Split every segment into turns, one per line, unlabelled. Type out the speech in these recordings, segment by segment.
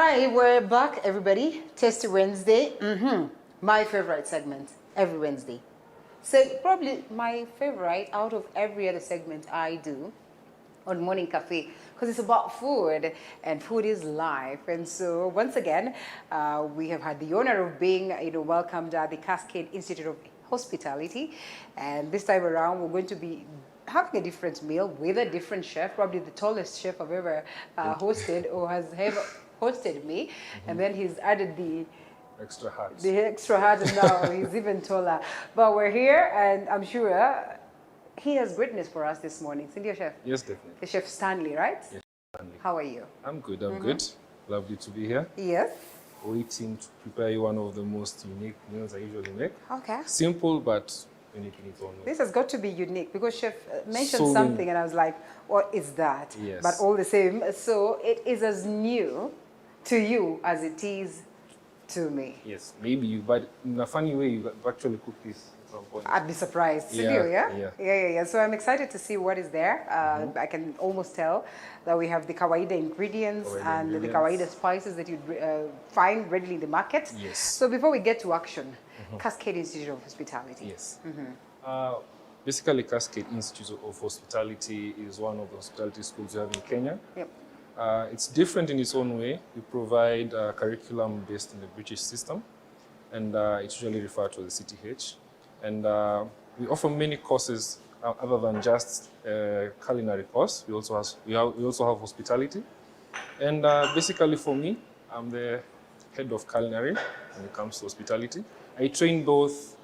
Hi, we're back, everybody. Tasty Wednesday. My favorite segment every Wednesday. So probably my favorite out of every other segment I do on Morning Cafe, because it's about food and food is life. And so once again, we have had the honor of being welcomed at the Cascade Institute of Hospitality, and this time around we're going to be having a different meal with a different chef, probably the tallest chef I've ever hosted or has ever hosted me. And then he's added the
extra hat.
And now he's even taller. But we're here, and I'm sure he has greatness for us this morning. Cindy, chef.
Yes, definitely.
The Chef Stanley, right?
Yes, Stanley.
How are you?
I'm good, I'm good. Lovely to be here.
Yes.
Waiting to prepare you one of the most unique meals I usually make.
Okay.
Simple, but unique in its own way.
This has got to be unique because Chef mentioned
So
something and I was like, what is that?
Yes.
But all the same, so it is as new to you as it is to me.
Yes, maybe you, but in a funny way, you've actually cooked this at some point.
I'd be surprised.
Yeah,
You, yeah?
yeah.
So I'm excited to see what is there. I can almost tell that we have the kawaida ingredients and the kawaida spices that you find readily in the market.
Yes.
So before we get to action, Cascade Institute of Hospitality.
Yes. Basically, Cascade Institute of Hospitality is one of the hospitality schools we have in Kenya.
Yep.
It's different in its own way. We provide a curriculum based in the British system, and it's usually referred to as the CTH. And we offer many courses other than just culinary course. We also have hospitality. And basically for me, I'm the head of culinary when it comes to hospitality. I train both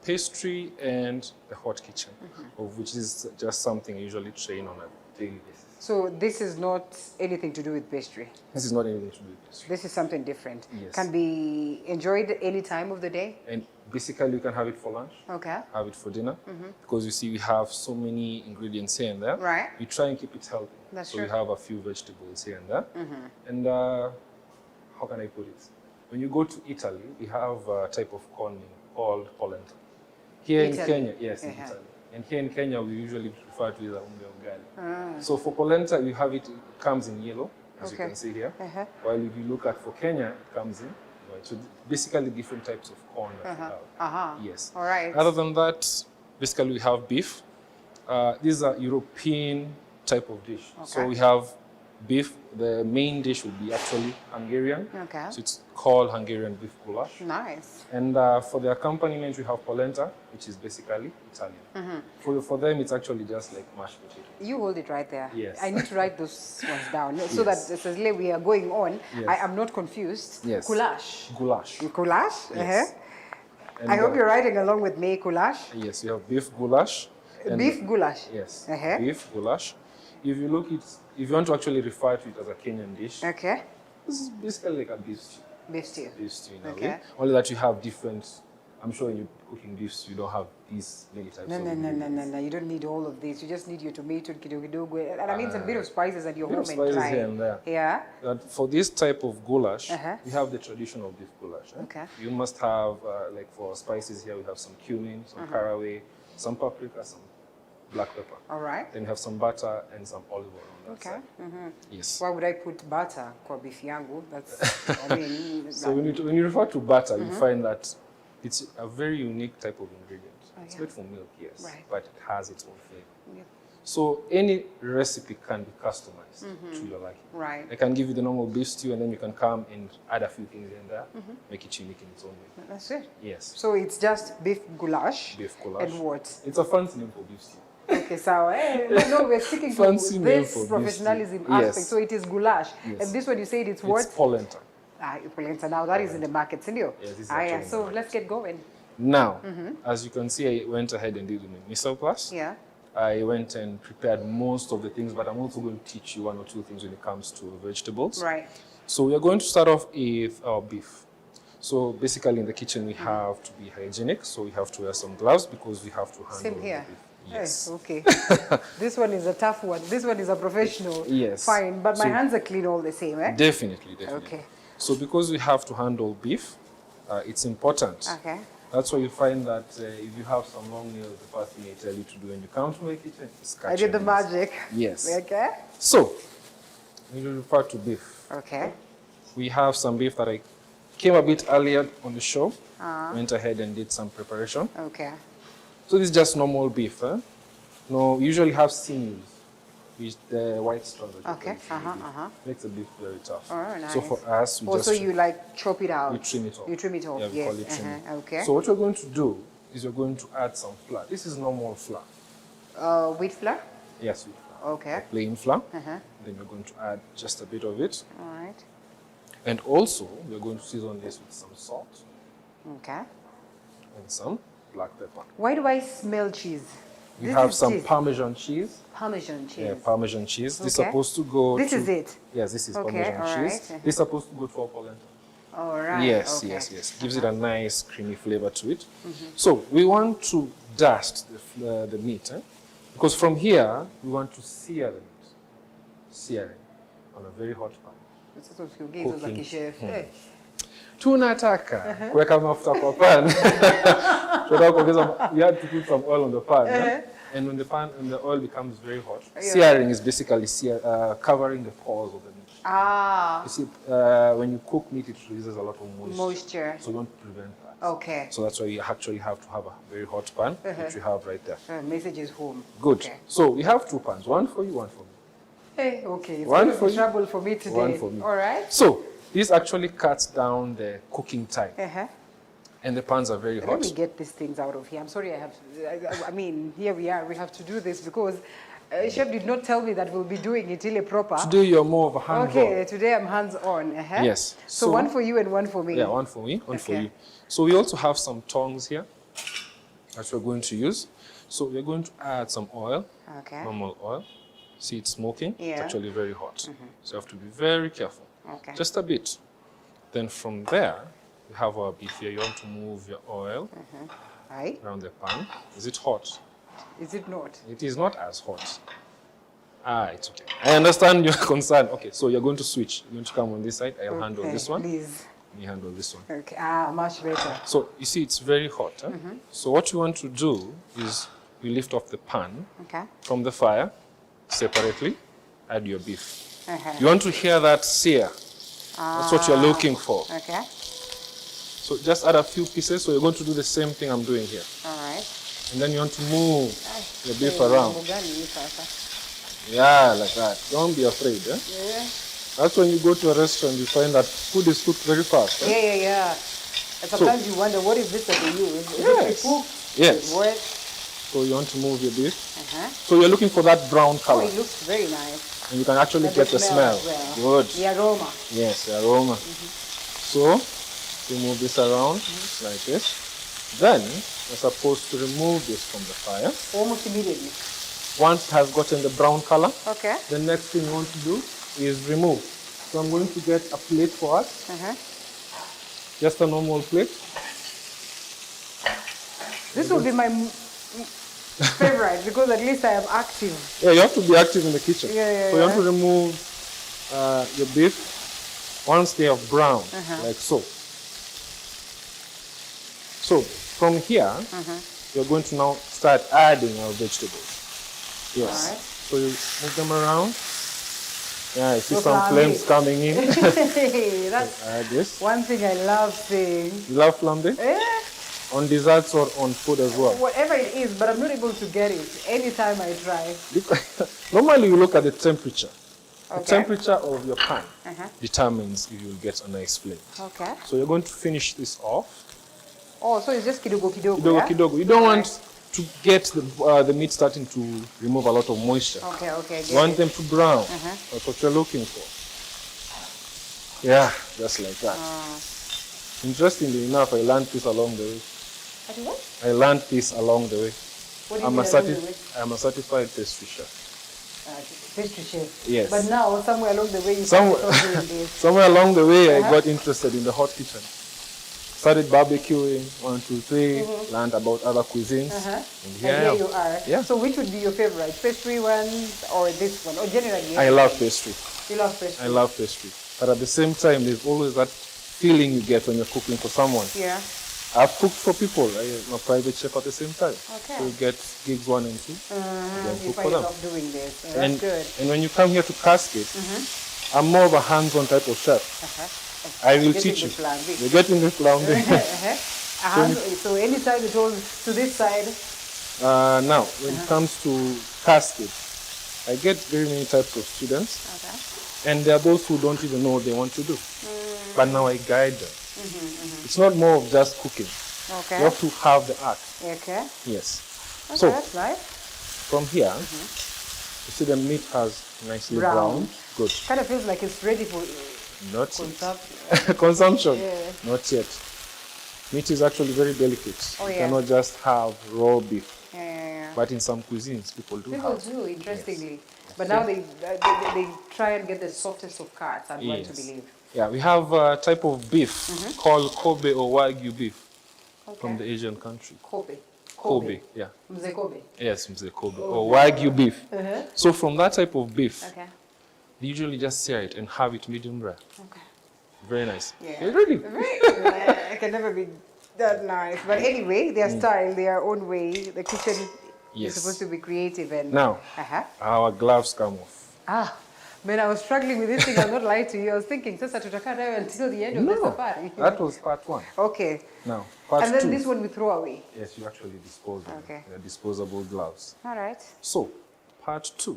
pastry and the hot kitchen, of which is just something I usually train on a daily basis.
So this is not anything to do with pastry.
This is not anything to do with pastry.
This is something different.
Yes.
Can be enjoyed any time of the day.
And basically, you can have it for lunch,
Okay.
have it for dinner, because you see we have so many ingredients here and there.
Right.
We try and keep it healthy.
That's
so
true.
we have a few vegetables here and there. And how can I put it? When you go to Italy, we have a type of corn called polenta. Here in Kenya, yes, in Italy. And here in Kenya, we usually refer to it as umbe ugali. So for polenta, you have it comes in yellow, as you can see here. While if you look at for Kenya, it comes in white. So basically different types of corn that we have. Yes.
All right.
Other than that, basically we have beef. This is a European type of dish. So we have beef. The main dish will be actually Hungarian.
Okay.
So it's called Hungarian beef goulash.
Nice.
And for the accompaniment, we have polenta, which is basically Italian. For them, it's actually just like mashed potato.
You hold it right there.
Yes.
I need to write those ones down so that as we are going on,
Yes.
I am not confused.
Yes.
Goulash.
Goulash.
Goulash?
Yes. And,
I hope you're writing along with me, goulash.
Yes, you have beef goulash. And
Beef goulash.
Yes, beef goulash. If you if you want to actually refer to it as a Kenyan dish,
Okay.
this is basically like a beef stew.
Beef stew.
Beef stew in a
Okay.
way. Only that you have different. I'm sure when you're cooking beef stew, you don't have these many types
No,
of
no, no,
ingredients.
no, no, no. You don't need all of this. You just need your tomato, kidogo, and I mean some bit of spices at your
bit
home
of
and
spices
try.
here and there.
Yeah.
But for this type of goulash,
Uh-huh.
we have the traditional beef goulash.
Okay.
You must have, like for spices here, we have some cumin, some caraway, some paprika, some black pepper.
All right.
Then you have some butter and some olive oil on that
Okay.
side. Yes.
Why would I put butter kwa beef yangu? That's, I mean,
So when you refer to butter, you find that it's a very unique type of ingredient. It's
yeah.
made from milk, yes,
Right.
but it has its own flavor.
Yeah.
So any recipe can be customized to your liking.
Right.
I can give you the normal beef stew, and then you can come and add a few things in there, make it unique in its own way.
That's it.
Yes,
So it's just beef goulash.
beef goulash.
And what?
It's a fancy name for beef stew.
Okay, so no, we're sticking to
Fancy name for
this
beef
professionalism
stew.
aspect.
Yes.
So it is goulash.
Yes.
And this one you said it's what?
It's polenta.
Polenta. Now that is in the market, Sindio.
Yes, this is
Yeah.
actually in the
So
market.
let's get going.
Now, as you can see, I went ahead and did my missile class.
Yeah.
I went and prepared most of the things, but I'm also going to teach you one or two things when it comes to vegetables.
Right.
So we are going to start off with our beef. So basically in the kitchen, we have to be hygienic. So we have to wear some gloves because we have to handle
Same here.
the beef. Yes.
Okay. This one is a tough one. This one is a professional.
Yes.
Fine, but my
So-
hands are clean all the same, eh?
Definitely.
Okay.
So because we have to handle beef, it's important.
Okay.
That's why you find that if you have some long nails, the first thing I tell you to do when you come to my kitchen is cut
I did the
your nails.
magic.
Yes.
Okay.
So, when you refer to beef,
Okay.
We have some beef that I came a bit earlier on the show.
Ah.
Went ahead and did some preparation.
Okay.
So this is just normal beef. No, we usually have sinews with the white straw. that you
Okay.
put in the beef. Makes the beef very tough.
Oh, nice.
So for us, we
Also,
just
you like chop it out.
we trim it off.
You trim it off.
Yeah, we
yes.
call it trimming.
Okay.
So what we're going to do is we're going to add some flour. This is normal flour.
Wheat flour.
Yes, wheat flour.
Okay.
Plain flour.
Uh-huh.
Then we're going to add just a bit of it.
All right.
And also, we're going to season this with some salt
Okay.
and some black pepper.
Why do I smell cheese?
We
This
have
is
some
cheese.
Parmesan cheese.
Parmesan cheese.
Yeah, Parmesan cheese. This is
Okay.
supposed to go
This
to...
is it?
Yes, this is
Okay,
Parmesan
all
cheese.
right.
This is supposed to go to our polenta.
All right.
Yes,
okay.
yes. Gives it a nice creamy flavor to it. So we want to dust the meat. Because from here, we want to sear the meat. Searing on a very hot pan.
Sasa usiongee hizo za kishef.
Tunataka kuweka mafuta kwa pan. Tunataka kuongeza, you have to put some oil on the pan. And when the oil becomes very hot, searing is basically covering the pores of the meat.
Ah,
You see, when you cook meat, it releases a lot of moisture.
moisture.
So don't prevent that.
Okay.
So that's why you actually have to have a very hot pan, which we have right there.
Message is home.
Good.
Okay.
So we have two pans, one for you, one for me.
Hey, okay. It's
One
going to
for
be
you,
trouble for me today.
one for me.
All right.
So this actually cuts down the cooking time, and the pans are very
Let
hot.
me get these things out of here. I'm sorry I have to, I mean, here we are. We have to do this because Chef did not tell me that we'll be doing it ile proper.
Today you're more of a hand
Okay, today I'm hands-on.
Yes.
So one for you and one for me.
Yeah, one for me, one for
Okay.
you. So we also have some tongs here that we're going to use. So we're going to add some oil,
Okay.
normal oil. See, it's smoking. It's
Yeah.
actually very hot. So you have to be very careful.
Okay.
Just a bit. Then from there, we have our beef here. You want to move your oil
Right?
around the pan. Is it hot?
Is it not?
It is not as hot. It's okay. I understand your concern. Okay, so you're going to switch. You're going to come on this side. I'll handle
Okay,
this one.
Please.
You handle this one.
Okay. Much better.
So you see, it's very hot. So what you want to do is you lift off the pan
Okay.
from the fire separately. Add your beef.
Uh-huh.
You want to hear that sear. That's what you're looking for.
Okay.
So just add a few pieces. So you're going to do the same thing I'm doing here.
All right.
And then you want to move the beef
Hey,
around.
mambo gani hii sasa?
Yeah, like that. Don't be afraid. Eh?
Yeah.
That's when you go to a restaurant, you find that food is cooked very fast. Eh?
Yeah. And sometimes you wonder, what is this that they use? Is
Yes.
it cook?
Yes.
What?
So you want to move your beef.
Uh-huh.
So you're looking for that brown
Oh,
color.
it looks very nice.
And you can actually
And
get the smell.
as well.
Good.
The aroma.
Yes, the aroma. So you move this around like this. Then you're supposed to remove this from the fire.
Almost immediately.
Once it has gotten the brown color,
Okay.
the next thing you want to do is remove. So I'm going to get a plate for us,
Uh-huh.
just a normal plate.
This will be my favorite because at least I am active.
Yeah, you have to be active in the kitchen.
Yeah,
so you want to remove your beef once they are brown, like so. So from here, you're going to now start adding our vegetables. Yes.
Alright.
So you move them around. Yeah, I see
Look
some
at
flames
me.
coming in.
Hey, that's
Add this.
one thing I love seeing.
You love flambe?
Eh,
On desserts or on food as well?
whatever it is, but I'm not able to get it anytime I try.
Normally you look at the temperature. The
Okay.
temperature of your pan
Uh-huh.
determines if you'll get a nice flame.
Okay.
So you're going to finish this off.
Oh, so it's just kidogo kidogo,
Kidogo,
yeah?
kidogo. You don't want to get the meat starting to remove a lot of moisture.
Okay, okay.
You want them to brown.
Uh-huh.
That's what you're looking for. Yeah, just like that. Interestingly enough, I learned this along the way.
What?
I learned this along the way.
What do you
I'm
mean
a,
along the way?
I'm a certified pastry chef.
Pastry chef.
Yes.
But now, somewhere along the way, you
Somewhere,
started doing this.
somewhere along the way, I
Uh-huh.
got interested in the hot kitchen. Started barbecuing, 1, 2, 3, learned about other cuisines.
Uh-huh.
And
And
here I
here
am.
you are.
Yeah.
So which would be your favorite? Pastry ones or this one? Or generally?
I love pastry.
You love pastry?
I love pastry. But at the same time, there's always that feeling you get when you're cooking for someone.
Yeah.
I've cooked for people. I'm a private chef at the same time.
Okay.
So you get gigs 1 and 2.
You
cook for
find
them.
yourself doing this. That's
And,
good.
and when you come here to Cascade, I'm more of a hands-on type of chef. I will teach you. You're getting the flambe.
So any side it goes to this side.
Now, when it comes to cascade, I get very many types of students, and there are those who don't even know what they want to do. But now I guide them. It's not more of just cooking. You have to have the art.
Okay.
Yes.
Okay,
So
that's nice.
from here, you see the meat has nicely browned. Good.
Kind of feels like it's ready for
Not
consumption.
consumption.
Yeah.
Not yet. Meat is actually very delicate.
Oh,
You
yeah.
cannot just have raw beef.
Yeah.
But in some cuisines, people do
People
have.
do, interestingly. But now they try and get the softest of cuts, I'm going to believe.
Yeah, we have a type of beef called Kobe or Wagyu beef from the Asian country.
Kobe.
Kobe, yeah.
Mzee Kobe.
Yes, Mzee Kobe or Wagyu beef. So from that type of beef,
Okay.
they usually just sear it and have it medium rare.
Okay.
Very nice.
Yeah.
Really?
I can never be that nice. But anyway, their style, their own way. The kitchen is supposed to be creative and
Now, our gloves come off.
Man, I was struggling with this thing. I'll not lie to you. I was thinking, sasa tutakaa nayo until the end of the safari.
That was part one.
Okay.
Now, part
And then
two.
this one we throw away.
Yes, you actually dispose of them.
Okay.
They're disposable gloves.
All right.
So, part two.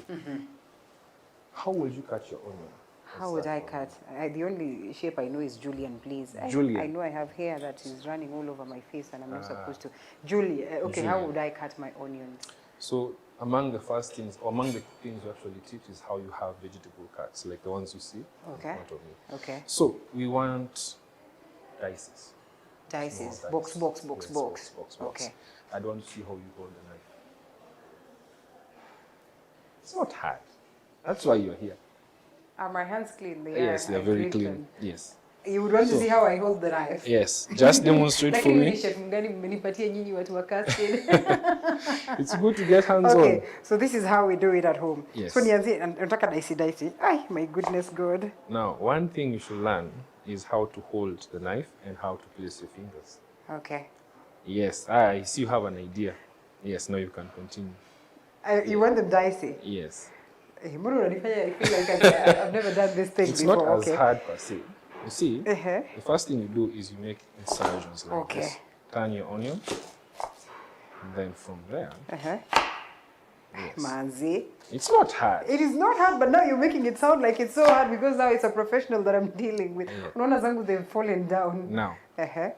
How will you cut your onion?
How would I cut? The only shape I know is Julian, please.
Julian.
I know I have hair that is running all over my face and I'm not supposed to. Julian. Okay, how would I cut my onions?
So, among the first things, or among the things you actually teach is how you have vegetable cuts, like the ones you see in
Okay.
front of me.
Okay.
So, we want dices.
Dices.
Small
Box,
dice.
box, box,
Yes,
box.
box.
Okay.
I don't want to see how you hold the knife. It's not hard. That's why you're here.
Are my hands clean? They
Yes,
are.
they're
I
very
grate
clean.
them.
Yes.
You would want to see how I hold the knife.
Yes. Just demonstrate for
Lakini
me.
chef mgani mmenipatia nyinyi watu wa casting?
It's good to get hands
Okay,
on.
so this is how we do it at home.
Yes.
So nianzie nataka dicey. Ay, my goodness God.
Now, one thing you should learn is how to hold the knife and how to place your fingers.
Okay.
Yes. I see you have an idea. Yes, now you can continue.
You want them dicey?
Yes.
Mbona unanifanya I feel like I've never done this thing
It's
before.
not as
Okay.
hard per se. You see,
Uh-huh.
the first thing you do is you make incisions like
Okay.
this. Turn your onion. And then from there,
Uh-huh.
yes.
Manzi.
It's not hard.
It is not hard, but now you're making it sound like it's so hard because now it's a professional that I'm dealing with.
Yeah.
Unaona zangu they've fallen down.
Now,
Uh-huh.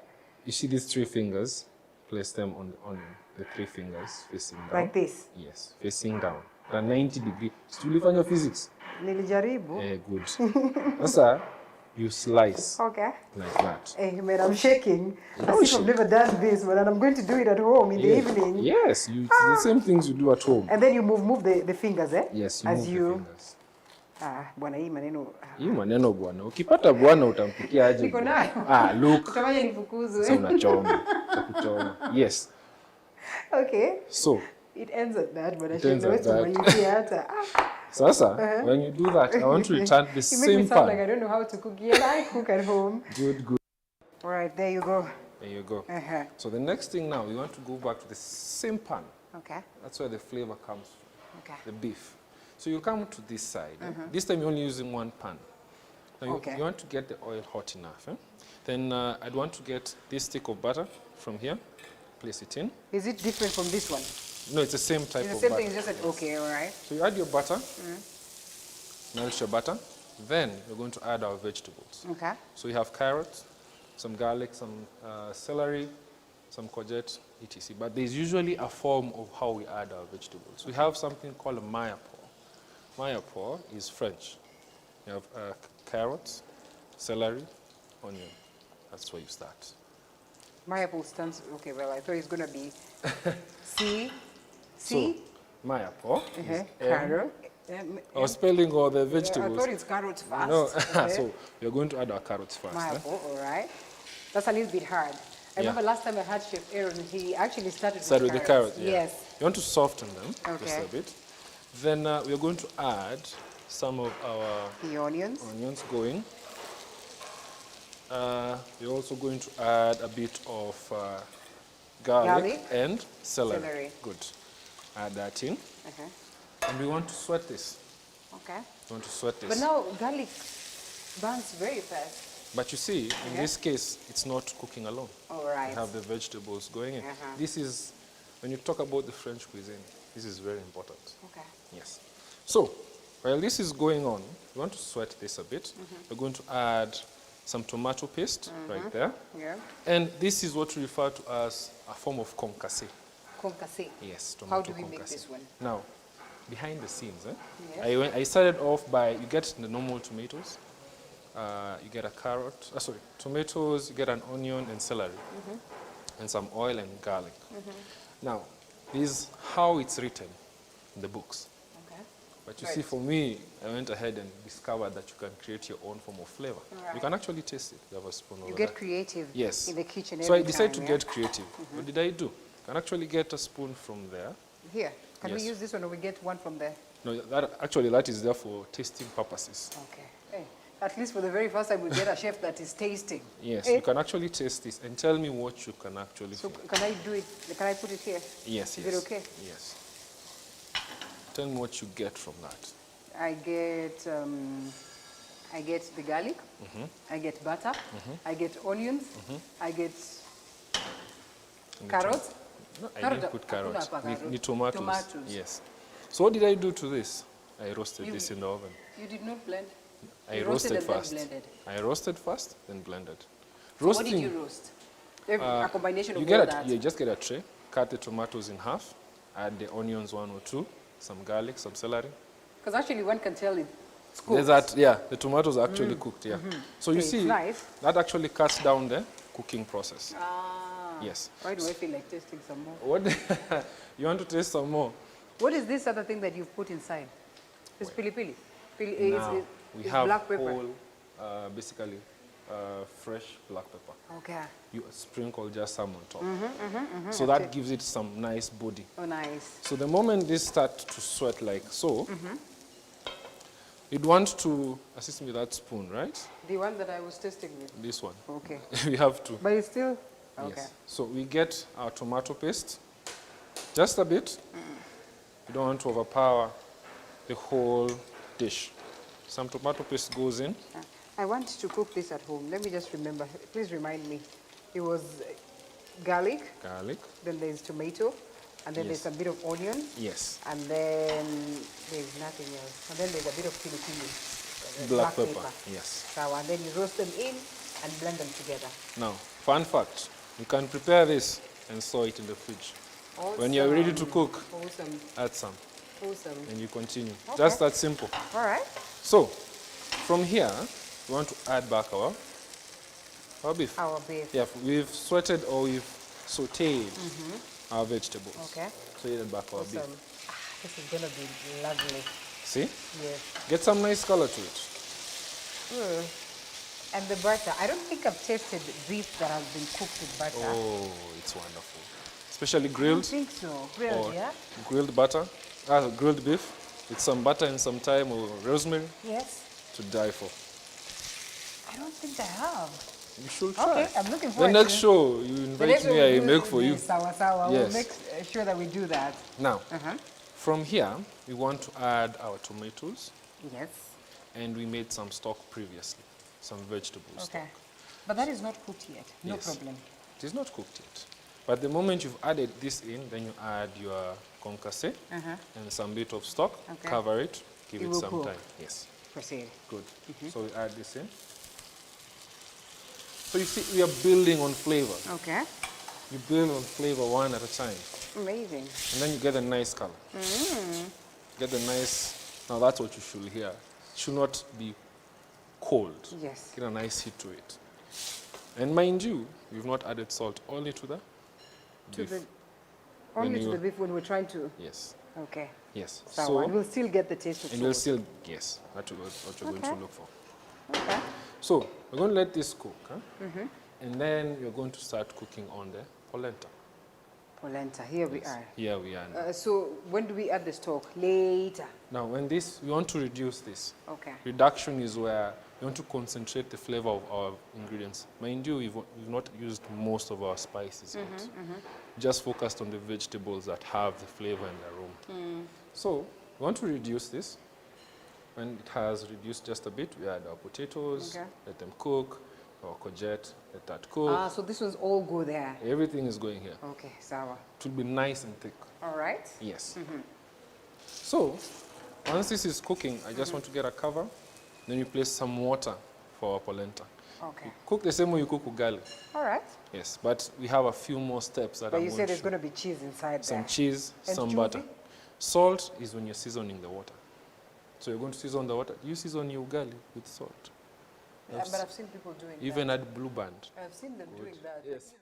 you see these three fingers? Place them on the onion. The three fingers facing down.
Like this.
Yes, facing down. The 90 degree. Tulifanya physics.
Nilijaribu.
Good. Sasa, you slice
Okay.
like that.
Man, I'm shaking. As
Don't
if I've never done this, but I'm going to do it at home in the evening.
Yes, it's the same things you do at home.
And then you move the fingers, eh?
Yes, you
As
move
you.
the fingers.
Bwana hii maneno.
Hii maneno bwana. Ukipata bwana utampikia aje?
Niko nayo.
Look.
Utamanya nifukuzwe.
Sasa unachoma. Utakuchoma. Yes.
Okay.
So,
It ends at that, but I
It
should
ends
know
at
it
that. Sasa, when you do that, I want to return the
You make
same
me sound like I
pan.
don't know how to cook. Yeah, I cook at home.
Good.
All right, there you go.
There you go.
Uh-huh.
So the next thing now, we want to go back to the same pan.
Okay.
That's where the flavor comes from.
Okay.
The beef. So you come to this side. This time you're only using one pan. Now you want to get the oil hot enough. Then I'd want to get this stick of butter from here. Place it in.
Is it different from this one?
No, it's the same type
It's
of
the same
butter.
thing, it's just that, okay, all right.
So you add your butter. Melt your butter. Then you're going to add our vegetables.
Okay.
So you have carrots, some garlic, some celery, some courgette, etc. But there's usually a form of how we add our vegetables. We have something called a mayapor. Mayapor is French. You have carrots, celery, onion. That's where you start.
My apple stands, okay, well, I thought it's going to be C.
So, mayapor is
Carrot.
or spelling all the
I
vegetables.
thought it's carrots first.
No,
Okay.
so we're going to add our carrots first.
My apple, all right. That's a little bit hard. I remember last time I had Chef Aaron, he actually started
Start with the carrots. Yeah.
Yes.
You want to soften them just
Okay.
a bit. Then we're going to add some of our
The onions.
onions going. We're also going to add a bit of garlic and celery.
Celery.
Good. Add that in.
Okay.
And we want to sweat this.
Okay.
You want to sweat this.
But now garlic burns very fast.
But you see, in
Okay.
this case, it's not cooking alone.
All right.
You have the vegetables going in.
Uh-huh.
This is, when you talk about the French cuisine, this is very important.
Okay.
Yes. So, while this is going on, you want to sweat this a bit. We're going to add some tomato paste right there.
Yeah.
And this is what we refer to as a form of concassé.
Concassé.
Yes, tomato
How do we make
concassé.
this one?
Now, behind the scenes,
Yes.
I started off by, you get the normal tomatoes, you get a carrot, tomatoes, you get an onion and celery, and some oil and garlic. Now, this is how it's written in the books.
Okay.
But you
Right.
see, for me, I went ahead and discovered that you can create your own form of flavor.
Alright.
You can actually taste it. You have a spoon
You
over
get
there.
creative
Yes.
in the kitchen
So I
every
decided
time,
to
yeah?
get creative. What did I do? You can actually get a spoon from there.
Here, can we
Yes.
use this one or we get one from there?
No, that is there for tasting purposes.
Okay. Hey, at least for the very first time we get a chef that is tasting.
Yes,
Eh?
you can actually taste this and tell me what you can actually
So
feel.
can I do it, can I put it here?
Yes,
Is
yes.
it okay?
Yes. Tell me what you get from that.
I get the garlic, I get butter, I get onions, I get
And the
carrots.
No, I
Carrot-
didn't put carrots.
hakuna
Ni
carrot.
tomatoes.
Tomatoes.
Yes. So what did I do to this? I roasted
You-
this in the oven.
You did not blend?
I
You
roasted
and then
first.
blended.
I roasted first, then blended.
What did you roast? A combination of
you get
all
a,
that?
you just get a tray, cut the tomatoes in half, add the onions 1 or 2, some garlic, some celery.
Because actually one can tell it's
There's
cooked.
that, yeah, the tomatoes are actually cooked, yeah. So you
Okay,
see,
it's nice.
that actually cuts down the cooking process.
Ah.
Yes.
Why do I feel like tasting some more?
What you want to taste some more?
What is this other thing that you've put inside? It's pili pili.
Now, we have
black pepper.
whole, basically, fresh black pepper.
Okay.
You sprinkle just some on top. So that gives it some nice body.
Oh, nice.
So the moment this starts to sweat like so, you'd want to assist me with that spoon, right?
The one that I was tasting with.
This one.
Okay.
We have to.
But it's still okay.
Yes. So we get our tomato paste, just a bit. You don't want to overpower the whole dish. Some tomato paste goes in.
I want to cook this at home. Let me just remember. Please remind me. It was garlic,
Garlic.
then there's tomato, and then
Yes.
there's a bit of onion,
Yes.
and then there's nothing else. And then there's a bit of pili pili.
Black pepper. Yes.
So, and then you roast them in and blend them together.
Now, fun fact. You can prepare this and store it in the fridge. When you're ready to cook,
Awesome.
add some
Awesome.
and you continue.
Okay.
Just that simple.
All right.
So, from here, we want to add back our beef.
Our beef.
Yeah, we've sweated or we've sauteed our vegetables.
Okay.
So you add back our
Awesome.
beef.
Ah, this is going to be lovely.
See?
Yes.
Get some nice color to it.
And the butter. I don't think I've tasted beef that has been cooked with butter.
Oh, it's wonderful. Especially
I don't
grilled
think so. Grilled,
or
yeah?
grilled butter, grilled beef with some butter and some thyme or rosemary
Yes.
to die for.
I don't think I have.
You should try.
Okay, I'm looking
The
forward
next
to
show you
The
invite
next
me,
one
I
we'll
make
do
for you.
this Sawa sawa.
Yes.
We'll make sure that we do that.
Now,
Uh-huh.
from here, we want to add our tomatoes,
Yes.
and we made some stock previously, some vegetable
Okay.
stock.
But that is not cooked yet. No
Yes.
problem.
It is not cooked yet. But the moment you've added this in, then you add your concassé and some bit of stock,
Okay.
cover it, give
It
it
will
some
cook.
time. Yes,
Proceed.
good. So we add this in. So you see, we are building on flavor.
Okay.
You build on flavor one at a time.
Amazing.
And then you get a nice color. Get the nice, now that's what you should hear. It should not be cold.
Yes.
Get a nice heat to it. And mind you, we've not added salt, only to the
To
beef.
the, only to
you-
the beef when we're trying to.
Yes,
Okay.
yes.
So, and we'll still get the taste of
and you'll
salt.
still, yes, that's what you're going
Okay.
to look for.
Okay.
So we're going to let this cook, huh? And then you're going to start cooking on the polenta.
Polenta. Here we are.
Here we are now.
So when do we add the stock? Later.
Now, when this, we want to reduce this.
Okay.
Reduction is where we want to concentrate the flavor of our ingredients. Mind you, we've not used most of our spices yet. Just focused on the vegetables that have the flavor and the aroma. So we want to reduce this. When it has reduced just a bit, we add our potatoes,
Okay.
let them cook, our courgette, let that cook.
Ah, so this one's all go there.
Everything is going here.
Okay, sawa.
It will be nice and thick.
All right.
Yes. So, once this is cooking, I just want to get a cover. Then you place some water for our polenta.
Okay.
Cook the same way you cook ugali.
All right.
Yes, but we have a few more steps that
But
I'm
you
going
said
to
there's
show.
going to be cheese inside
Some
there.
cheese,
And
some
chumvi?
butter. Salt is when you're seasoning the water. So you're going to season the water. You season your ugali with salt.
Yeah, but I've seen people doing
Even add blue band.
that. I've seen them doing that.
Yes.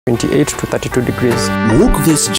(28 to 32 degrees).
Walk this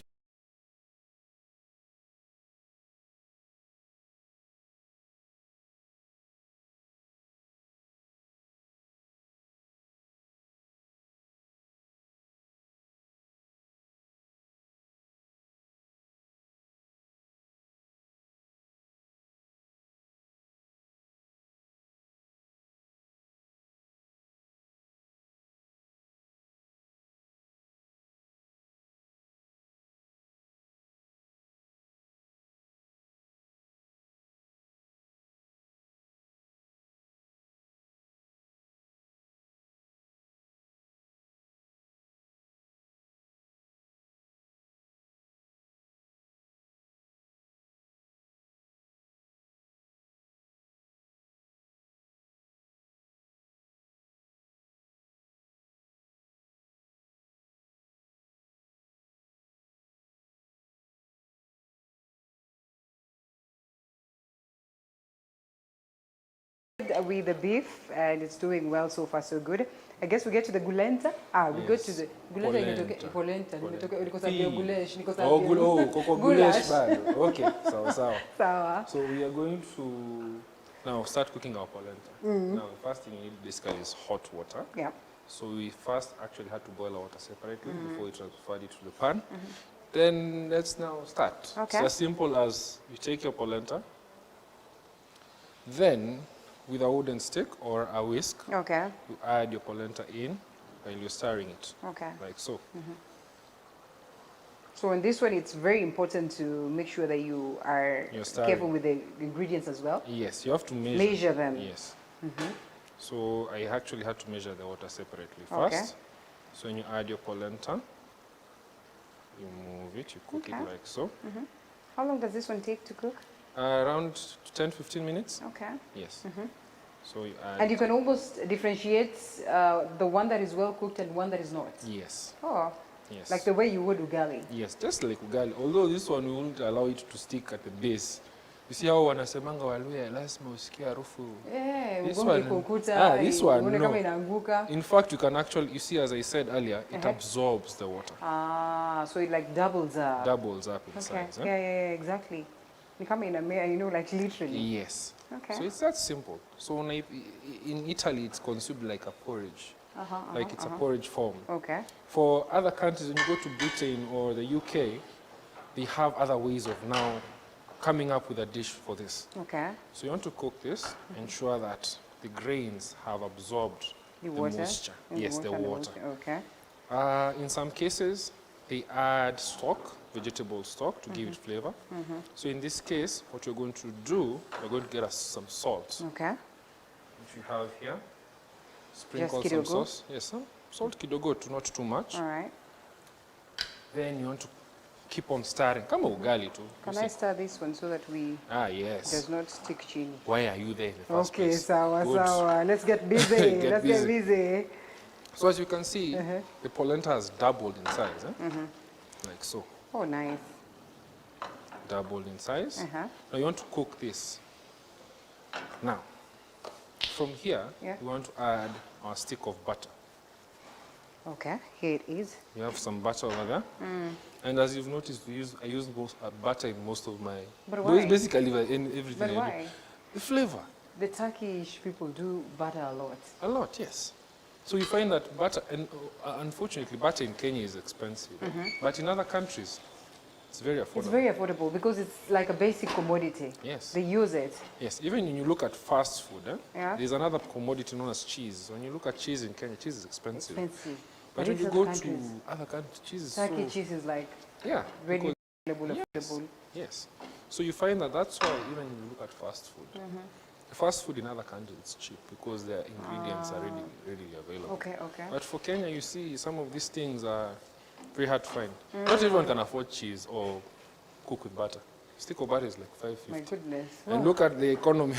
With the beef, and it's doing well so far, so good. I guess we get to the gulenta. We go to
Yes.
the
Polenta.
polenta. Because
Fee.
gulesh.
Koko
Goulash.
gulesh bado. Okay, sawa.
Sawa.
So we are going to now start cooking our polenta. Now, the first thing you need basically is hot water.
Yeah.
So we first actually had to boil our water separately before we transferred it to the pan. Then let's now start.
Okay.
It's as simple as you take your polenta, then with a wooden stick or a whisk,
Okay.
you add your polenta in while you're stirring it,
Okay.
like so.
So in this one, it's very important to make sure that you are
You're stirring.
careful with the ingredients as well.
Yes, you have to measure.
Measure them.
Yes. So I actually had to measure the water separately
Okay.
first. So when you add your polenta, you move it, you cook
Okay.
it like so.
How long does this one take to cook?
Around 10-15 minutes.
Okay.
Yes. So you add.
And you can almost differentiate the one that is well cooked and one that is not.
Yes.
Oh,
Yes.
like the way you would ugali.
Yes, just like ugali. Although this one we won't allow it to stick at the base. You see how wanasemanga Waluya lazima usikie harufu.
Yeah,
This
ugombe
one-
kukuta,
this one,
uone kama
no.
inaanguka.
In fact, you can actually, you see, as I said earlier, it absorbs the water,
Ah, so it like doubles up.
doubles up in
Okay.
size.
Yeah, exactly. Ni kama inamea, like literally.
Yes.
Okay.
So it's that simple. So in Italy, it's consumed like a porridge, like it's a porridge form.
Okay.
For other countries, when you go to Britain or the UK, they have other ways of now coming up with a dish for this.
Okay.
So you want to cook this, ensure that the grains have absorbed
The
the
water.
moisture.
And
Yes, the
and
water.
Okay.
In some cases, they add stock, vegetable stock, to give it flavor. So in this case, what you're going to do, you're going to get us some salt,
Okay.
which you have here. Sprinkle some
kidogo?
sauce. Yes, some salt kidogo, not too much.
All right.
Then you want to keep on stirring. Kama ugali too.
Can
you
I
see.
stir this one so that we
Yes.
does not stick chini?
Why are you there in the first
Okay,
place?
sawa,
Good.
sawa. Let's get busy.
Get
Let's
busy.
get busy.
So as you can see, the polenta has doubled in size. Like so.
Oh, nice.
Doubled in size.
Uh-huh.
Now you want to cook this. Now, from here,
Yeah.
we want to add our stick of butter.
Okay, here it is.
You have some butter over there. And as you've noticed, I use butter in most of my...
But why?
Basically, in everything
But
I do.
why?
The flavor.
The Turkish people do butter a lot.
A lot, yes. So you find that butter, and unfortunately, butter in Kenya is expensive. But in other countries, it's very affordable.
It's very affordable because it's like a basic commodity.
Yes.
They use it.
Yes, even when you look at fast food,
Yeah.
there's another commodity known as cheese. When you look at cheese in Kenya, cheese is expensive.
Expensive.
But
in
when you
other
go
countries,
to other countries, cheese is
Turkey
so...
cheese is like
Yeah.
ready,
because-
available,
yes,
affordable.
yes. So you find that that's why even when you look at fast food, the fast food in other countries is cheap because their ingredients are readily available.
Okay, okay.
But for Kenya, you see some of these things are very hard to find. Not everyone can afford cheese or cook with butter. Stick of butter is like $5.50.
My goodness.
And look at the economy.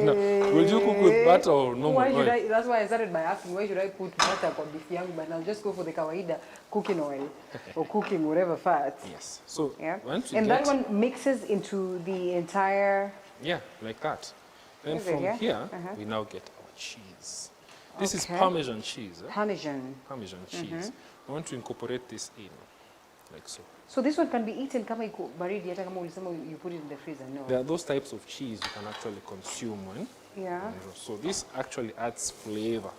No, will you cook with butter or normal
Why should
oil?
I, that's why I started by asking, why should I put butter kwa beef yangu, but I'll just go for the kawaida cooking oil or cooking whatever fat.
Yes. So
Yeah.
once you
And
get,
that one mixes into the entire...
yeah, like that. Then
Is it,
from
yeah?
here, we now get our cheese. This is
Okay.
Parmesan cheese.
Parmesan.
Parmesan cheese. We want to incorporate this in, like so.
So this one can be eaten kama iko baridi, hata kama ulisema you put it in the freezer, no?
There are those types of cheese you can actually consume when.
Yeah,
So this actually adds flavor.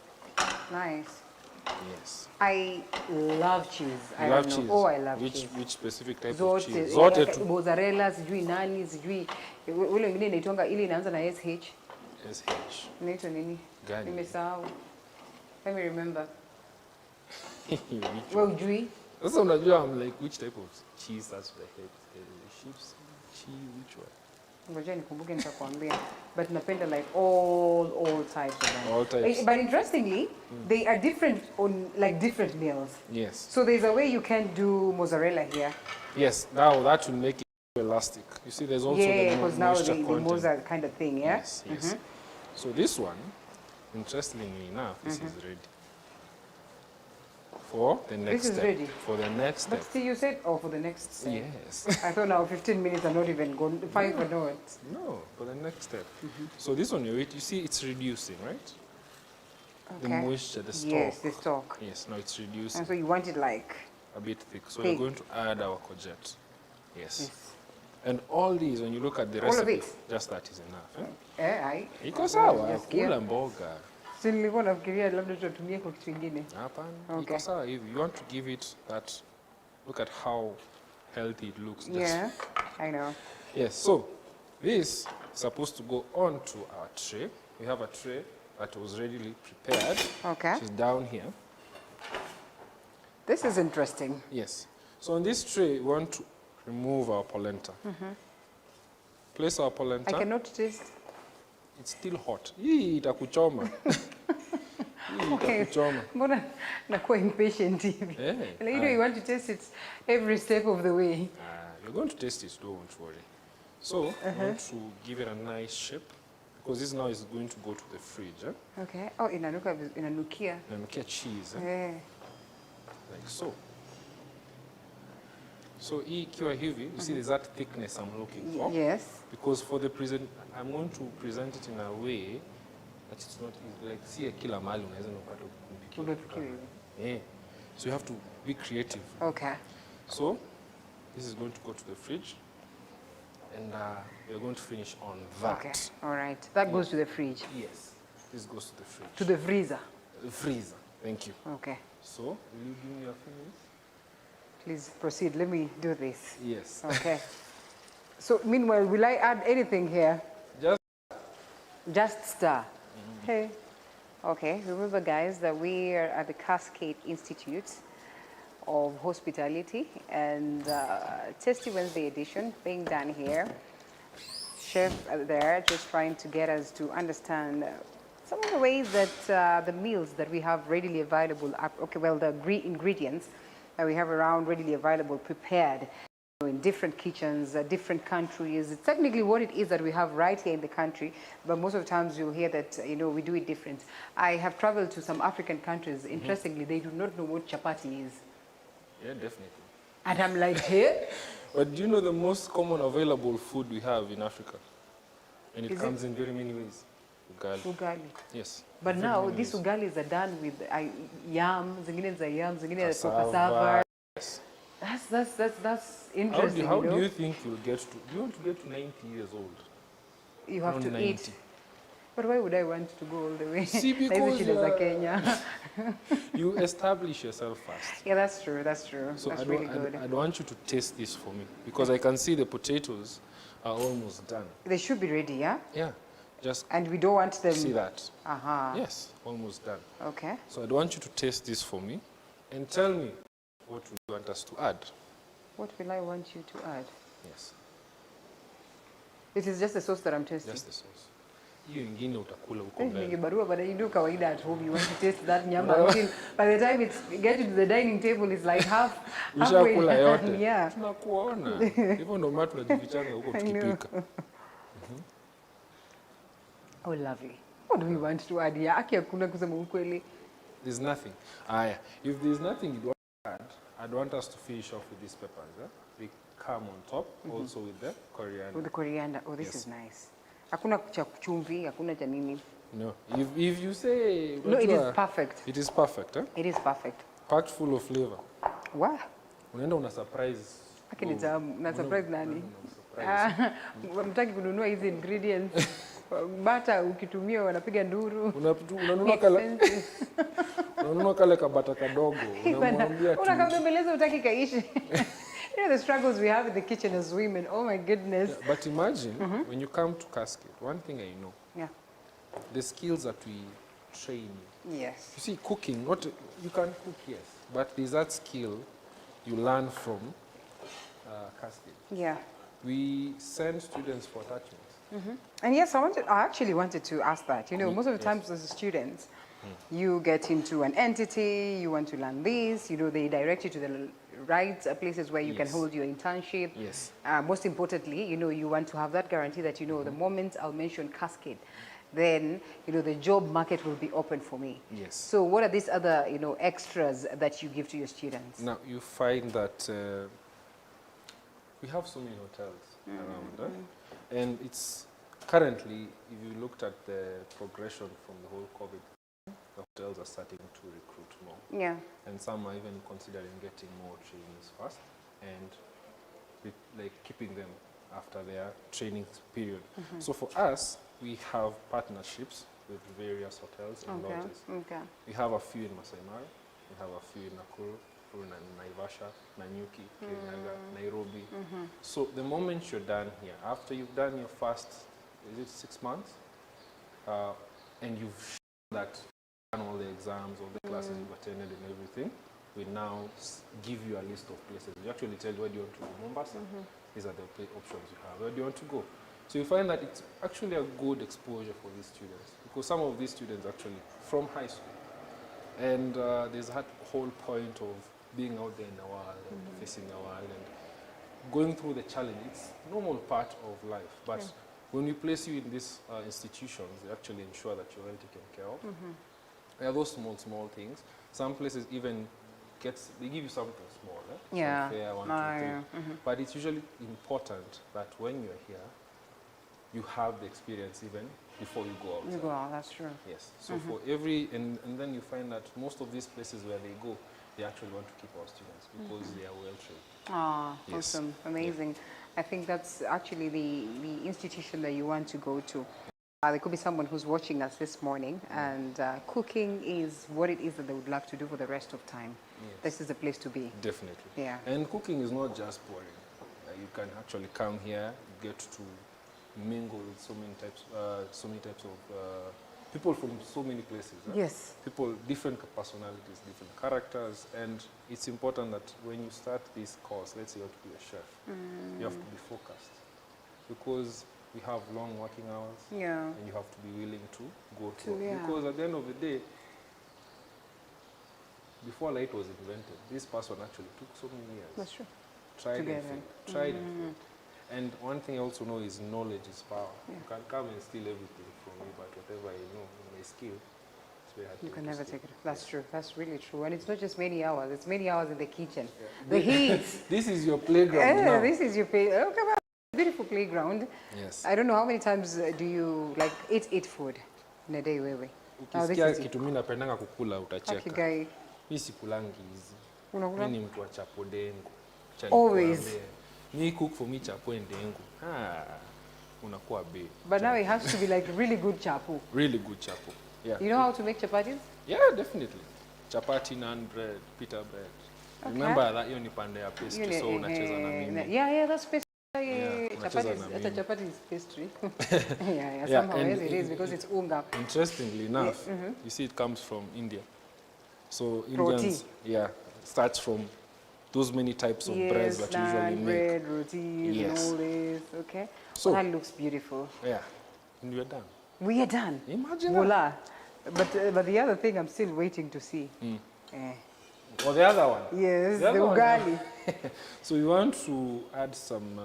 nice.
Yes.
I love cheese. I
You love
don't know.
cheese.
Oh, I love
which,
cheese.
Which specific type of
Zote,
cheese? Zote tu.
mozzarella, sijui nani, sijui ule mwingine inaitwanga ile inaanza na SH.
SH.
Inaitwa nini?
Gani?
Nimesahau. Let me remember.
Which
Wewe ujui?
Sasa unajua, I'm like, which type of cheese starts with the head? Sheep's cheese, which one?
Ngoja nikumbuke nitakwambia. But napenda like all types of them.
All types.
But interestingly, they are different on like different meals.
Yes.
So there's a way you can do mozzarella here.
Yes, now that will make it elastic. You see, there's also
Yeah,
the
because now
moisture
the
content.
mozza kind of thing, yeah?
Yes, yes. So this one, interestingly enough, this is ready. For the next
is
step.
ready?
For the next step.
But still you said, oh, for the next step.
Yes.
I thought now 15 minutes are not even gone, 5 are not.
No, for the next step. So this one, you see, it's reducing, right? The
Okay.
moisture, the stock.
Yes, the stock.
Yes, now it's reducing
And so you want it like
a bit thick. So
thick.
we're going to add our courgette. Yes.
this.
And all these, when you look at the
All of
recipe,
it?
just that is enough. Eh?
I
Iko sawa,
Nasikia.
kula mboga.
si nilikuwa nafikiria labda tutatumia kwa kitu kingine.
Hapana,
Okay.
iko sawa hivi. You want to give it that, look at how healthy it looks. Just-
Yeah, I know.
Yes, so this is supposed to go onto our tray we have a tray that was readily prepared.
Okay.
Which is down here.
This is interesting.
Yes. So on this tray, we want to remove our polenta. Place our polenta.
I cannot taste.
It's still hot. Hii itakuchoma. Hii itakuchoma.
Mbona nakuwa impatient hivi?
Eh,
Like, you want to taste it every step of the way.
You're going to taste it, don't worry. So, we want to give it a nice shape because this now is going to go to the fridge.
Okay. Oh, inanukia.
Inanukia cheese.
Eh.
Like so. So hii ikiwa hivi, you see there's that thickness I'm looking for.
Yes.
Because for the present, I'm going to present it in a way that it's not easy. Like, see kila mahali unaweza kupata
Umepikiwa hivi.
Yeah. So you have to be creative.
Okay.
So this is going to go to the fridge, and we're going to finish on that.
Okay. All right. That goes to the fridge.
Yes. This goes to the fridge.
To the freezer.
The freezer. Thank you.
Okay.
So, will you give me a few minutes?
Please proceed. Let me do this.
Yes.
Okay. So meanwhile, will I add anything here? Just stir. Hey. Okay. Remember, guys, that we are at the Cascade Institute of Hospitality and Tasty Wednesday edition being done here. Chef there just trying to get us to understand some of the ways that the meals that we have readily available, the ingredients that we have around readily available, prepared in different kitchens, different countries. It's technically what it is that we have right here in the country, but most of the times you'll hear that, we do it different. I have traveled to some African countries. Interestingly, they do not know what chapati is.
Yeah, definitely.
And I'm like, hey?
But do you know the most common available food we have in Africa? And it
Is
comes in very many ways. Ugali.
Ugali.
Yes.
But
very
now,
many
these
ways.
ugalis are done with yam, zingine za yam, zingine za
Cassava.
cassava.
Yes.
That's interesting,
How do you think you'll get to? Do you want to get to 90 years old?
You have
Around
to
90.
eat. But why would I want to go all the way?
See,
Na hizi
because
shida za Kenya.
you establish yourself first.
Yeah, that's true. That's true.
So
That's
I
really
don't,
good.
I want you to taste this for me because I can see the potatoes are almost done.
They should be ready, yeah?
Yeah, just
And we don't want them.
see that.
Uh-huh.
Yes, almost done.
Okay.
So I want you to taste this for me and tell me what you want us to add.
What will I want you to add?
Yes,
It is just the sauce that I'm tasting.
just the sauce. Hiyo ingine utakula huko
Ni
mbele.
kibarua, but you do kawaida at home. You want to taste that nyama. Until by the time it's get to the dining table, it's like halfway
Ushakula yote.
done. Yeah.
Tunakuona. Hivyo ndio maana tunajifichanga huko tukipika.
Oh, lovely. What do we want to add here? Aki hakuna kusema ukweli.
There's nothing. If there's nothing you want to add, I'd want us to finish off with these peppers. They come on top, also with the coriander.
With the coriander. Oh, this
Yes.
is nice. Hakuna cha chumvi, hakuna cha nini.
No, if you say...
No, it is
unajua,
perfect.
It is perfect, eh?
It is perfect.
Packed full of flavor.
Wow.
Unaenda una surprise.
Aki ni tamu. Na surprise nani?
Surprise.
Mtaki kununua hizi ingredients. Bata ukitumia wanapiga nduru.
Unanunua kale kabata kadogo. Unamwambia tu.
Unakabembeleza utaki kaishi. You know the struggles we have in the kitchen as women. Oh my goodness.
Yeah, but imagine when you come to Cascade, one thing I know,
Yeah.
the skills that we train you.
Yes.
You see, cooking, you can cook, yes, but there's that skill you learn from Cascade.
Yeah.
We send students for attachments.
And yes, I actually wanted to ask that. You know, most of the times as students, you get into an entity, you want to learn this, they direct you to the right places where you can
Yes.
hold your internship.
Yes.
Most importantly, you want to have that guarantee that, the moment I'll mention Cascade, then, the job market will be open for me.
Yes.
So what are these other, extras that you give to your students?
Now, you find that we have so many hotels around, and it's currently, if you looked at the progression from the whole COVID, the hotels are starting to recruit more.
Yeah.
And some are even considering getting more trainees first and keeping them after their training period. So for us, we have partnerships with various hotels and
Okay.
lodges.
Okay.
We have a few in Masai Mara, we have a few in Nakuru, Naivasha, Nanyuki, Kirinyaga, Nairobi. So the moment you're done here, after you've done your first, is it 6 months? and you've shown that you've done all the exams, all the classes you've attended and everything, we now give you a list of places. We actually tell you where do you want to go. Mombasa, these are the options you have. Where do you want to go? So you find that it's actually a good exposure for these students, because some of these students actually from high school, and there's that whole point of being out there in the world and facing the world and going through the challenge. It's a normal part of life, but when we place you in these institutions, they actually ensure that you're well taken care of. There are those small things. Some places even they give you something small,
Yeah.
Some fare, 1, 2, 3. But it's usually important that when you're here, you have the experience even before you go outside.
You go out, that's true.
Yes. So for every, and then you find that most of these places where they go, they actually want to keep our students because they are well trained.
Ah,
Yes.
awesome, amazing. I think that's actually the institution that you want to go to. There could be someone who's watching us this morning, and cooking is what it is that they would love to do for the rest of time.
Yes.
This is the place to be.
Definitely.
Yeah.
And cooking is not just boring. You can actually come here, get to mingle with so many types of people from so many places.
Yes.
People, different personalities, different characters, and it's important that when you start this course, let's say you have to be a chef, you have to be focused, because we have long working hours,
Yeah.
and you have to be willing to go
To,
through.
yeah.
Because at the end of the day, before light was invented, this person actually took so many years.
That's true.
Tried and
Together.
failed. Tried and failed. And one thing I also know is knowledge is power. You can come and steal everything from me, but whatever you know, you may steal, it's very hard
You
for
can
to
never
steal.
take it. That's true. That's really true. And it's not just many hours. It's many hours in the kitchen. The heat.
This is your playground
Yeah,
now.
this is your oh, come on. Beautiful playground.
Yes.
I don't know how many times do you like eat food in a day, wewe? Now this
Ukisikia
is
kitu mimi napendanga kukula utacheka.
Akigai.
Mimi sikulangi hizi.
Unakula?
Mimi ni mtu wa chapo dengu. Acha
Always.
nikuambie. Me cook for me chapo and dengu. Unakuwa be.
But now it has to be like really good chapu.
Really good chapo. Yeah.
You know how to make chapatis?
Yeah, definitely. Chapati, naan bread, pita bread.
Okay.
Remember that hiyo ni pande ya pastry, so unacheza na mimi.
Yeah, that's pastry.
unacheza na mimi.
Chapati is pastry. yeah,
Yeah,
somehow
and
yes, it is because it's unga.
Interestingly enough, you see it comes from India. So
Roti.
Indians, starts from those many types of breads that you usually make.
bread, rotis, and
Yes.
all this. Okay.
So-
Well, that looks beautiful.
Yeah, and we're done.
We are done.
Imagine that.
Voila. But the other thing I'm still waiting to see.
Or the other one.
Yes, the
other one,
ugali.
So you want to add some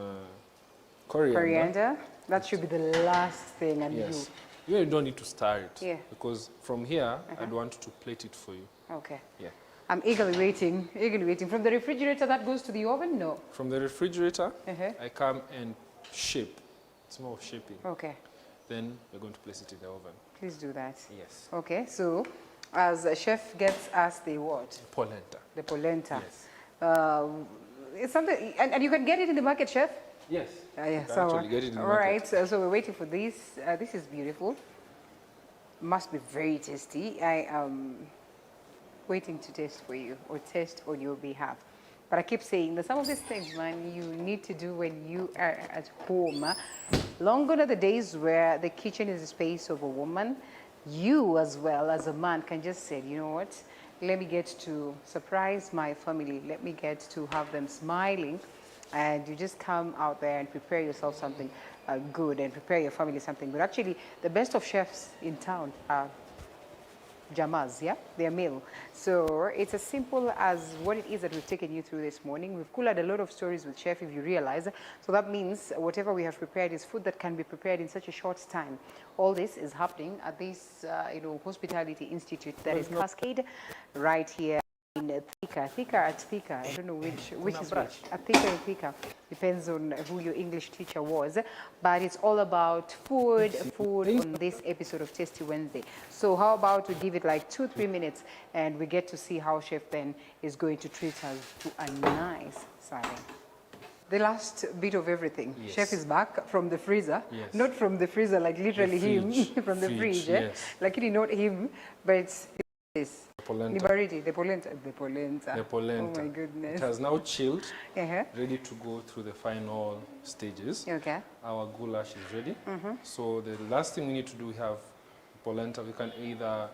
coriander.
Coriander. That should be the last thing. And
Yes. You don't need to stir it.
Yeah.
Because from here, I'd want to plate it for you.
Okay.
Yeah.
I'm eagerly waiting. From the refrigerator that goes to the oven? No.
From the refrigerator,
Uh-huh.
I come and shape. It's more of shaping.
Okay.
Then we're going to place it in the oven.
Please do that.
Yes.
Okay. So, as a chef gets us the what?
Polenta.
The polenta.
Yes.
It's something, and you can get it in the market, chef?
Yes.
Yeah,
You can
so,
actually get it in the
all
market.
right, so we're waiting for this. This is beautiful. Must be very tasty. I am waiting to taste for you or taste on your behalf. But I keep saying that some of these things, man, you need to do when you are at home. Long gone are the days where the kitchen is the space of a woman. You as well as a man can just say, you know what, let me get to surprise my family. Let me get to have them smiling. And you just come out there and prepare yourself something good and prepare your family something good. Actually, the best of chefs in town are Jamas, yeah? They're male. So it's as simple as what it is that we've taken you through this morning. We've cooled a lot of stories with chef, if you realize. So that means whatever we have prepared is food that can be prepared in such a short time. All this is happening at this, Hospitality Institute that is Cascade right here in Thika. I don't know which is which. Thika and Thika. Depends on who your English teacher was. But it's all about food on this episode of Tasty Wednesday. So how about we give it like 2-3 minutes and we get to see how Chef then is going to treat us to a nice serving. The last bit of everything.
Yes.
Chef is back from the freezer.
Yes.
Not from the freezer, like literally him,
fridge.
from the
Fridge,
fridge.
yes.
Like really not him, but it's this.
Polenta.
Nibariti, the polenta. The polenta.
The polenta.
Oh my goodness.
It has now chilled,
Uh-huh.
ready to go through the final stages.
Okay.
Our goulash is ready. So the last thing we need to do, we have polenta, we can either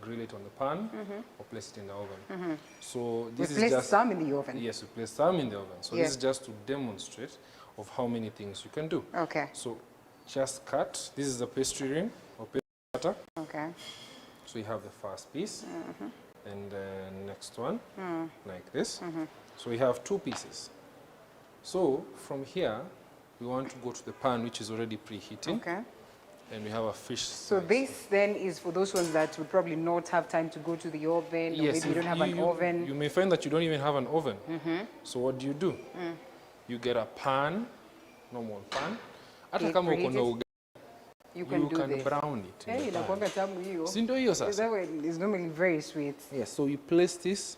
grill it on the pan or place it in the oven. So this
We
is
placed
just
some in the oven.
yes, we place some in the oven. So
Yeah.
this is just to demonstrate of how many things you can do.
Okay.
So just cut. This is the pastry ring or pastry cutter.
Okay.
So you have the first piece, and then next one, like this. So we have 2 pieces. So from here, we want to go to the pan, which is already preheating,
Okay.
and we have a fish.
So this then is for those ones that would probably not have time to go to the oven, or maybe you don't have an oven.
You may find that you don't even have an oven. So what do? You get a pan, normal pan. Hata
It
kama uko na
preheated?
ugali,
You can
you
do
can
this.
brown it in
Hey,
the pan.
inakuanga tamu hiyo.
Si ndio hiyo
Is
sasa?
that way? It's normally very sweet.
Yes, so you place this.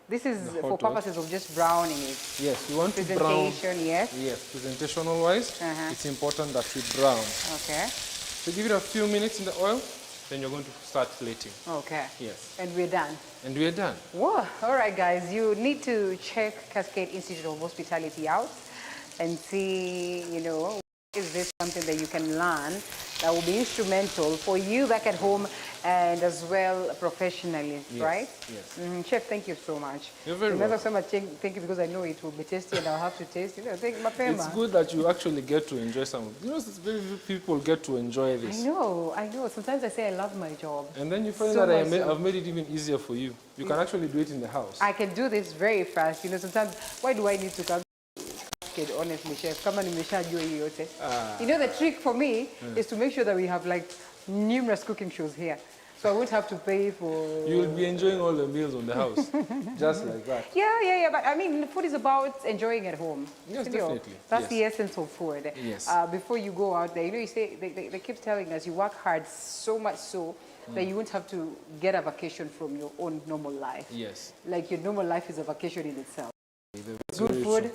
This is
The
for
hot
purposes of just browning it.
Yes, you want to brown.
Presentation, yes.
Yes, presentational wise, it's important that we brown.
Okay.
So give it a few minutes in the oil, then you're going to start plating.
Okay.
Yes.
And we're done.
And we're done.
Whoa. All right, guys. You need to check Cascade Institute of Hospitality out and see, you know, is this something that you can learn that will be instrumental for you back at home and as well professionally,
Yes,
right?
yes.
Chef, thank you so much.
You're very
Remember
welcome.
so much, thank you, because I know it will be tasty and I'll have to taste, you know, thank mapema.
It's good that you actually get to enjoy some. You know, very few people get to enjoy this.
I know. Sometimes I say I love my job.
And then you find
So
that
much so.
I've made it even easier for you. You can actually do it in the house.
I can do this very fast. You know, sometimes, why do I need to come? Honestly, chef, kama nimeshajua hii yote. You know, the trick for me is to make sure that we have like numerous cooking shows here. So I won't have to pay for...
You'll be enjoying all the meals on the house, just like that.
Yeah. But I mean, food is about enjoying at home.
Yes,
You know,
definitely.
That's
Yes.
the essence of food.
Yes.
Before you go out there, you know, you say, they keep telling us you work hard so much so that you won't have to get a vacation from your own normal life.
Yes.
Like your normal life is a vacation in itself.
That's
Good
very
food.
true.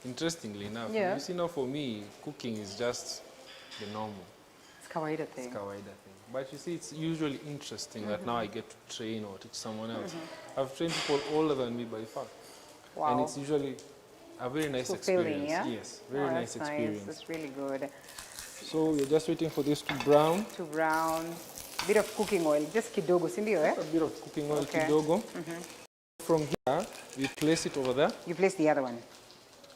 Interestingly enough,
Yeah.
you see now for me, cooking is just the normal.
It's kawaida thing.
Kawaida thing. But you see, it's usually interesting that now I get to train or teach someone else. I've trained people older than me by far.
Wow.
And it's usually a very nice
Fulfilling,
experience.
yeah?
Yes, very nice
That's
experience.
That's really good.
So we're just waiting for this to brown.
To brown, bit of cooking oil, just kidogo, si ndio, eh?
A bit of cooking oil
Okay.
kidogo. From here, we place it over there.
You place the other one.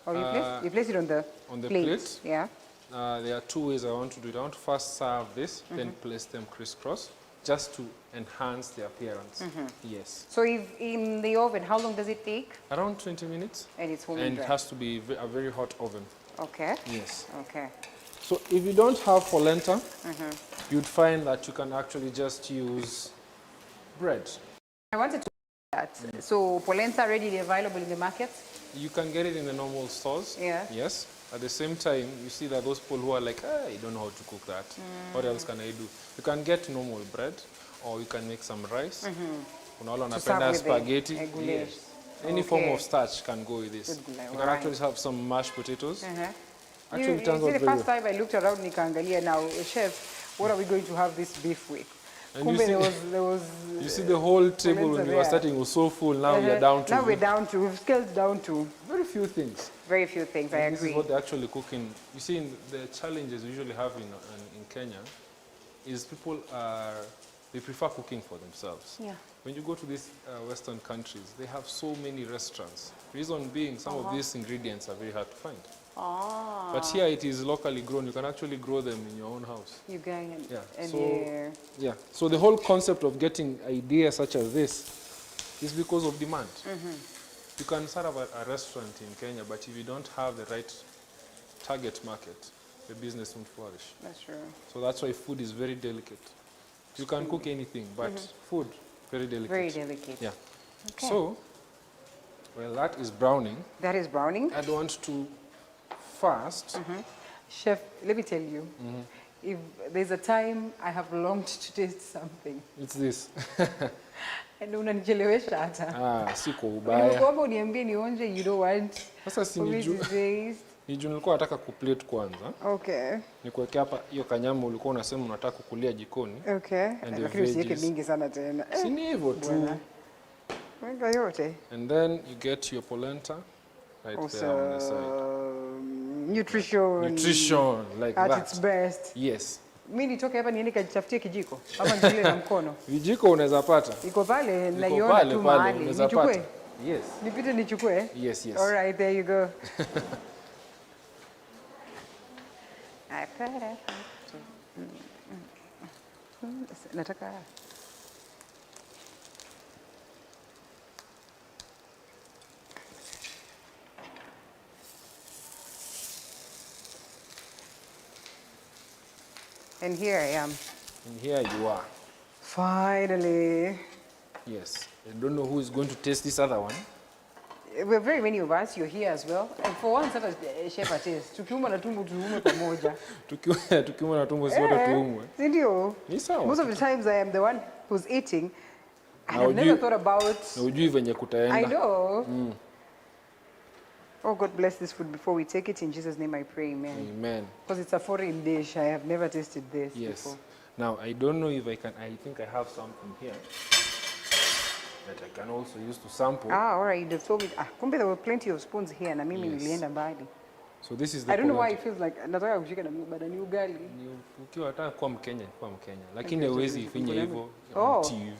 Or you place it on the
plate.
Yeah.
There are 2 ways I want to do it. I want to first serve this, then place them crisscross, just to enhance the appearance. Yes.
So if in the oven, how long does it take?
Around 20 minutes.
And it's home
And
dry.
it has to be a very hot oven.
Okay.
Yes.
Okay.
So if you don't have polenta, you'd find that you can actually just use bread.
I wanted to that. So polenta readily available in the market?
You can get it in the normal stores.
Yeah.
Yes. At the same time, you see that those people who are like, I don't know how to cook that. What else can I do? You can get normal bread, or you can make some rice. Kuna wale
To serve
wanapenda
with the
spaghetti.
goulash.
Yes. Any form
Okay.
of starch can go with this.
Good goulash,
You can
alright.
actually have some mashed potatoes.
You
Actually, it turns
see,
out
the
very
first
well.
time I looked around nikaangalia now, chef, what are we going to have this beef with?
And
Kumbe
you
there was
You see the whole table when we were
there.
starting was so full. Now we are down to
Now we're down to, we've scaled down to
very few things.
very few things, I
And this
agree.
is what they actually cook in. You see, the challenges we usually have in Kenya is people they prefer cooking for themselves.
Yeah.
When you go to these Western countries, they have so many restaurants. Reason being, some of these ingredients are very hard to find. But here it is locally grown. You can actually grow them in your own house.
You going and,
Yeah,
and
so-
yeah.
Yeah. So the whole concept of getting ideas such as this is because of demand. You can start up a restaurant in Kenya, but if you don't have the right target market, the business won't flourish.
That's true.
So that's why food is very delicate. You can cook anything, but food, very delicate.
Very delicate.
Yeah.
Okay.
So, well, that is browning.
That is browning.
I'd want to first,
Chef, let me tell you, if there's a time I have longed to taste something,
it's this.
and unanichelewesha hata.
Siko ubaya.
Nimekuomba uniambie nionje, you don't want
Sasa si
for me to
niju,
taste.
niju nilikuwa nataka kuplate kwanza.
Okay.
Nikuwekea hapa hiyo kanyama ulikuwa unasema unataka kukulia jikoni.
Okay.
the
Lakini usiweke
veggies.
mingi sana tena.
Si ni hivyo tu.
Bwana. Weka yote.
And then you get your polenta right there on the side.
Nutrition.
Nutrition, like
At
that.
its best.
Yes.
Mimi nitoke hapa niende kajitafutie kijiko ama nile na mkono.
Vijiko unaweza pata.
Iko pale
Iko
naiona
pale,
tu
pale,
mahali.
unaweza
Nichukue?
pata. Yes.
Nipite nichukue?
Yes, yes.
All right, there you go. Nataka and here I am.
And here you are.
Finally.
Yes. I don't know who is going to taste this other one.
We're very many of us. You're here as well. And for once, hata chef taste. Tukiuma na tumbo tuume pamoja.
Tukiwa na tumbo si wote tuumwe.
Si ndio?
Ni sawa.
Most of the times I am the one who's eating. And
Na
I've never
ujui-
thought about.
Na ujui venye kutaenda.
I know. Oh, God bless this food before we take it. In Jesus' name I pray, amen.
Amen.
Because it's a foreign dish. I have never tasted this
Yes.
before.
Now, I don't know if I can, I think I have something here that I can also use to sample.
Ah, all right. They've told me. Ah, kumbe there were plenty of spoons here. Na mimi
Yes.
nilienda mbali.
So this is the
I don't know why
polenta.
it feels like nataka kushika na bada ni ugali.
Ni ukiwa hata kuwa Mkenya, kuwa Mkenya. Lakini hauwezi ifinya hivyo
Oh.
on TV.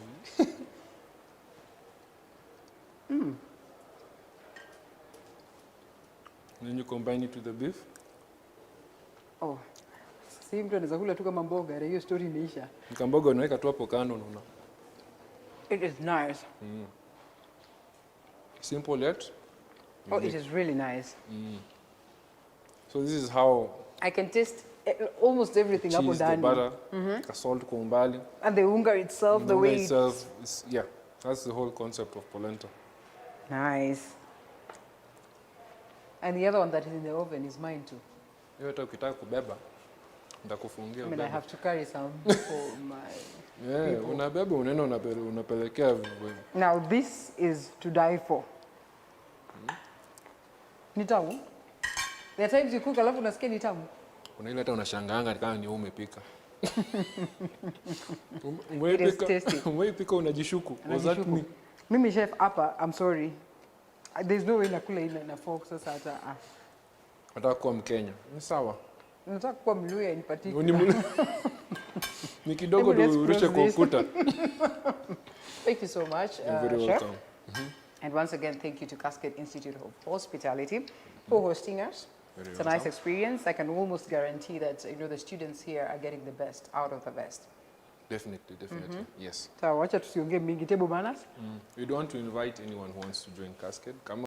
Then you combine it with the beef.
Oh. Si mtu anaweza kula tu kama mboga, hiyo story imeisha.
Nikamboga unaweka tu hapo kando unaona.
It is nice.
Simple yet.
Oh, it is really nice.
So this is how
I can taste almost everything hapo
cheese, the
ndani.
butter, the salt kwa umbali.
And the unga itself, the
unga
way
itself is, yeah, that's the whole concept of polenta.
Nice. And the other one that is in the oven is mine too.
Hiyo hata ukitaka kubeba nitakufungia
I mean, I
ubebe.
have to carry some for my...
Yeah, unabeba unaenda unapelekea
Now this is to die for. Ni tamu. There are times you cook alafu unasikia ni tamu.
unaile hata unashangaanga kama ni wewe umepika.
It is tasty.
Umepika unajishuku. Was that me?
Mimi chef hapa, I'm sorry. There's no way nakula ile na fork sasa hata.
Nataka kuwa Mkenya. Ni sawa.
Nataka kuwa Mluya in
Ni
particular.
ni kidogo
Hebu let's
ndio urushe
close
kwa
this.
ukuta.
Thank you so much,
You're very
chef.
welcome.
And once again, thank you to Cascade Institute of Hospitality for hosting us.
Very
It's a nice experience. I can almost guarantee that the students here are getting the best out of the best.
Definitely. Yes.
So, wacha tusiongee mingi, table manners.
We don't want to invite anyone who wants to join Cascade. Come